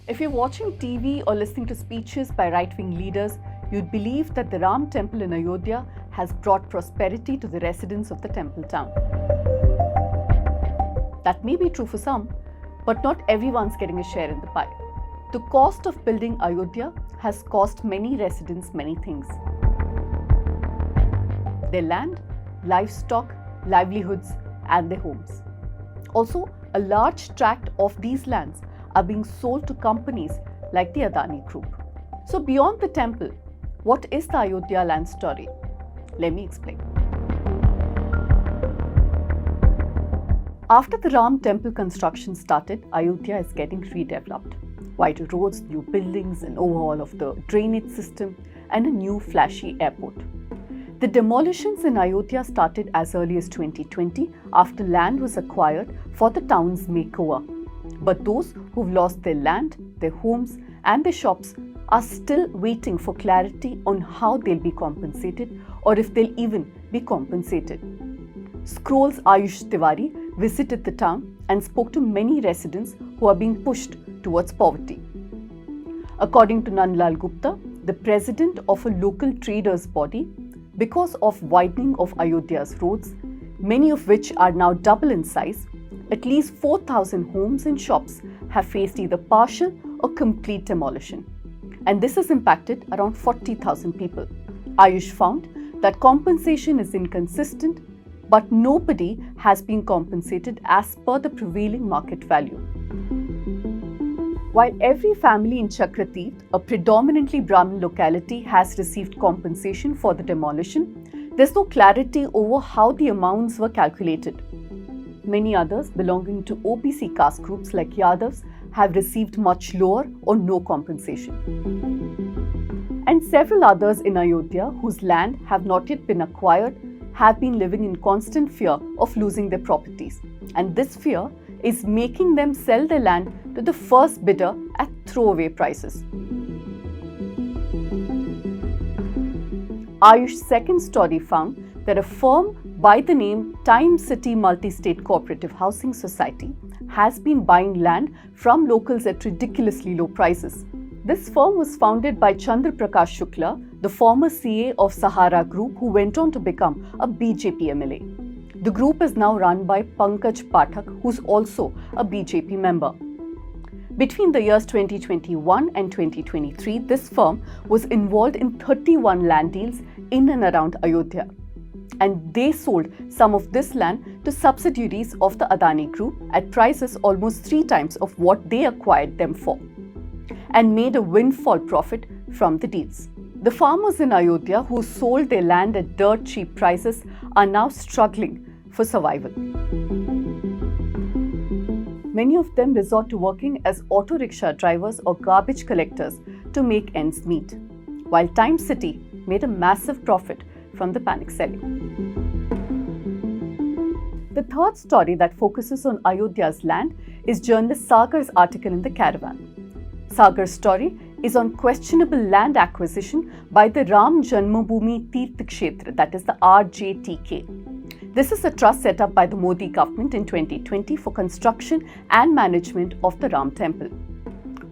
If you're watching TV or listening to speeches by right-wing leaders, you'd believe that the Ram temple in Ayodhya has brought prosperity to the residents of the temple town. That may be true for some, but not everyone's getting a share in the pie. The cost of building Ayodhya has cost many residents many things. Their land, livestock, livelihoods, and their homes. Also, a large tract of these lands are being sold to companies like the Adani Group. So beyond the temple, what is the Ayodhya land story? Let me explain. After the Ram temple construction started, Ayodhya is getting redeveloped. Wider roads, new buildings, an overhaul of the drainage system, and a new flashy airport. The demolitions in Ayodhya started as early as 2020 after land was acquired for the town's makeover. But those who've lost their land, their homes, and their shops are still waiting for clarity on how they'll be compensated or if they'll even be compensated. Scroll's Ayush Tiwari visited the town and spoke to many residents who are being pushed towards poverty. According to Nandlal Gupta, the president of a local traders body, because of widening of Ayodhya's roads, many of which are now double in size, at least 4,000 homes and shops have faced either partial or complete demolition. And this has impacted around 40,000 people. Ayush found that compensation is inconsistent, but nobody has been compensated as per the prevailing market value. While every family in Chakratit, a predominantly Brahmin locality, has received compensation for the demolition, there's no clarity over how the amounts were calculated. Many others belonging to OBC caste groups like Yadavs have received much lower or no compensation. And several others in Ayodhya whose land have not yet been acquired have been living in constant fear of losing their properties. And this fear is making them sell their land to the first bidder at throwaway prices. Ayush's second story found that a firm by the name Time City Multi-State Cooperative Housing Society has been buying land from locals at ridiculously low prices. This firm was founded by Chandra Prakash Shukla, the former CA of Sahara Group, who went on to become a BJP MLA. The group is now run by Pankaj Pathak, who's also a BJP member. Between the years 2021 and 2023, this firm was involved in 31 land deals in and around Ayodhya. And they sold some of this land to subsidiaries of the Adani Group at prices almost 3 times of what they acquired them for, and made a windfall profit from the deals. The farmers in Ayodhya who sold their land at dirt cheap prices are now struggling for survival. Many of them resort to working as auto rickshaw drivers or garbage collectors to make ends meet, while Time City made a massive profit from the panic selling. The third story that focuses on Ayodhya's land is journalist Sagar's article in the Caravan. Sagar's story is on questionable land acquisition by the Ram Janmabhoomi Tirth Kshetra, that is the RJTK. This is a trust set up by the Modi government in 2020 for construction and management of the Ram temple.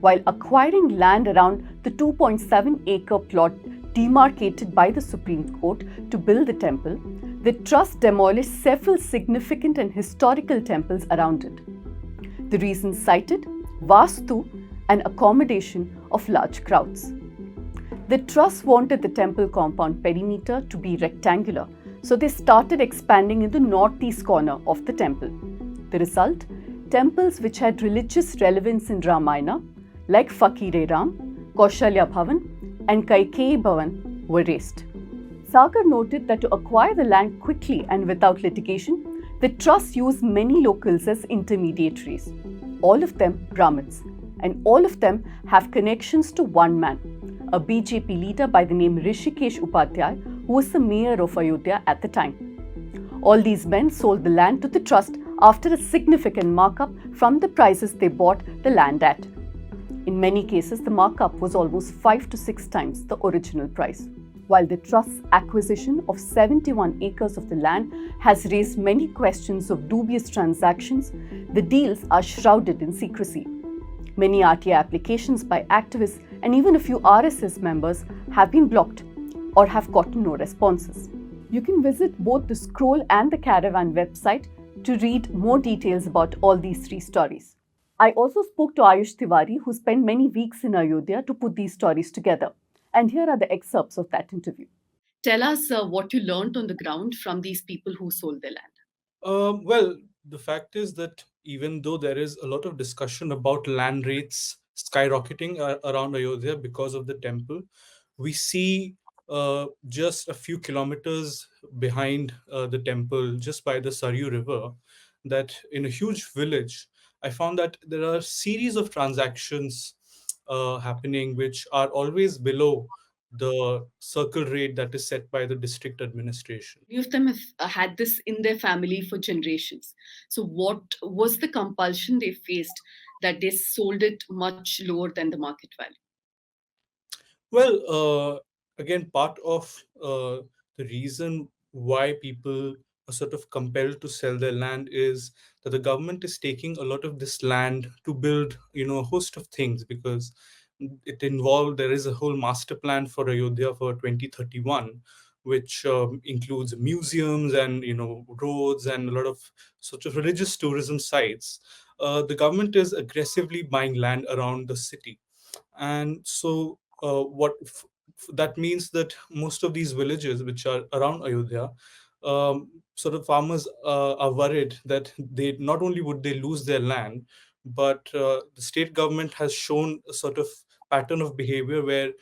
While acquiring land around the 2.7-acre plot demarcated by the Supreme Court to build the temple, the trust demolished several significant and historical temples around it. The reasons cited: Vastu and accommodation of large crowds. The trust wanted the temple compound perimeter to be rectangular, so they started expanding in the northeast corner of the temple. The result: temples which had religious relevance in Ramayana, like Fakir Ram, Kaushalya Bhavan, and Kaikeyi Bhavan, were razed. Sagar noted that to acquire the land quickly and without litigation, the trust used many locals as intermediaries, all of them Brahmins, and all of them have connections to one man, a BJP leader by the name Rishikesh Upadhyay, who was the mayor of Ayodhya at the time. All these men sold the land to the trust after a significant markup from the prices they bought the land at. In many cases, the markup was almost 5 to 6 times the original price. While the trust's acquisition of 71 acres of the land has raised many questions of dubious transactions, the deals are shrouded in secrecy. Many RTI applications by activists and even a few RSS members have been blocked or have gotten no responses. You can visit both the Scroll and the Caravan website to read more details about all these three stories. I also spoke to Ayush Tiwari, who spent many weeks in Ayodhya to put these stories together. And here are the excerpts of that interview. Tell us what you learned on the ground from these people who sold their land. Well, the fact is that even though there is a lot of discussion about land rates skyrocketing around Ayodhya because of the temple, we see just a few kilometers behind the temple, just by the Saryu River, that in a huge village, I found that there are a series of transactions happening which are always below the circle rate that is set by the district administration. Many of them have had this in their family for generations. So, what was the compulsion they faced that they sold it much lower than the market value? Well, again, part of the reason why people are sort of compelled to sell their land is that the government is taking a lot of this land to build, a host of things, because there is a whole master plan for Ayodhya for 2031, which includes museums and roads and a lot of sort of religious tourism sites. The government is aggressively buying land around the city, and so that means that most of these villages which are around Ayodhya, sort of farmers are worried that they not only would they lose their land, but the state government has shown a sort of pattern of behavior where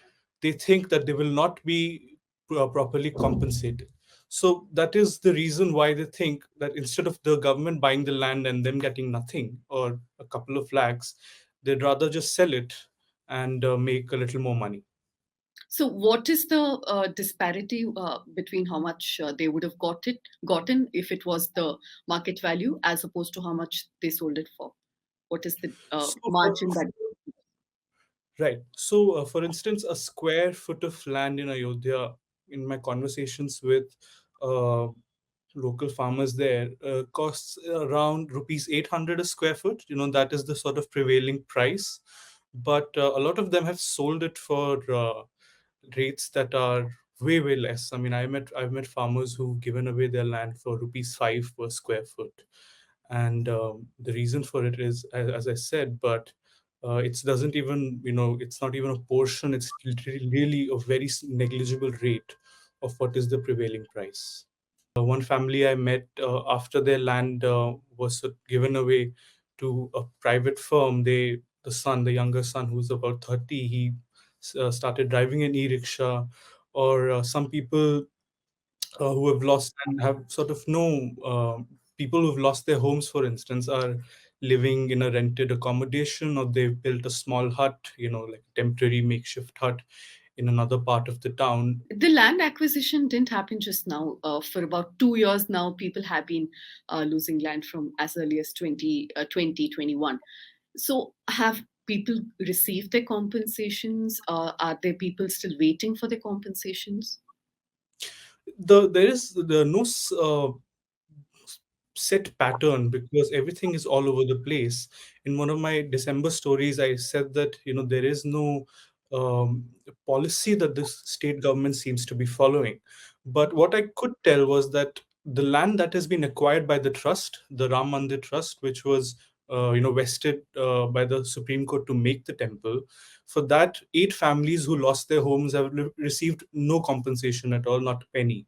they think that they will not be properly compensated. So that is the reason why they think that instead of the government buying the land and them getting nothing or a couple of lakhs, they'd rather just sell it and make a little more money. So, what is the disparity between how much they would have gotten if it was the market value, as opposed to how much they sold it for? What is the So, margin that? right. So, for instance, a square foot of land in Ayodhya, in my conversations with uh, local farmers there, costs around rupees 800 a square foot. That is the sort of prevailing price. But a lot of them have sold it for rates that are way, way less. I mean, I've met farmers who've given away their land for rupees 5 per square foot. And the reason for it is, as I said, but it doesn't even, it's not even a portion. It's literally really a very negligible rate of what is the prevailing price. One family I met, after their land was given away to a private firm, the younger son, who's about 30, he started driving an e-rickshaw. Or some people who have lost and have sort of no people who've lost their homes, for instance, are living in a rented accommodation, or they've built a small hut, like a temporary makeshift hut in another part of the town. The land acquisition didn't happen just now. For about 2 years now, people have been losing land from as early as 2021. So, have people received their compensations? Are there people still waiting for their compensations? There is no set pattern, because everything is all over the place. In one of my December stories, I said that there is no policy that the state government seems to be following. But what I could tell was that the land that has been acquired by the trust, the Ram Mandir Trust, which was vested by the Supreme Court to make the temple, for that 8 families who lost their homes have received no compensation at all, not a penny.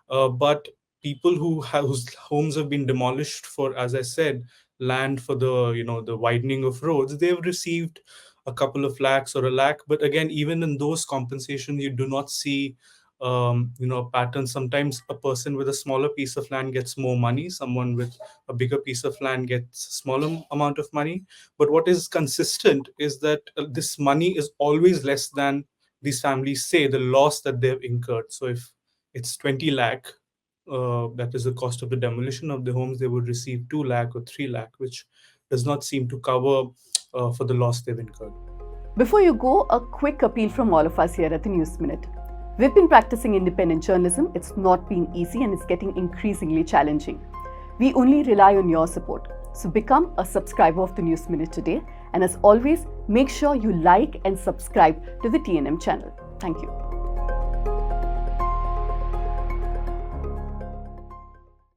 But people whose homes have been demolished for, as I said, land for the widening of roads, they've received a couple of lakhs or a lakh. But again, even in those compensations, you do not see a pattern. Sometimes a person with a smaller piece of land gets more money, someone with a bigger piece of land gets a smaller amount of money. But what is consistent is that this money is always less than these families say the loss that they've incurred. So if it's 20 lakh, that is the cost of the demolition of the homes, they would receive 2 lakh or 3 lakh, which does not seem to cover for the loss they've incurred. Before you go, a quick appeal from all of us here at the News Minute. We've been practicing independent journalism. It's not been easy and it's getting increasingly challenging. We only rely on your support. So become a subscriber of the News Minute today And as always, make sure you like and subscribe to the TNM channel. Thank you.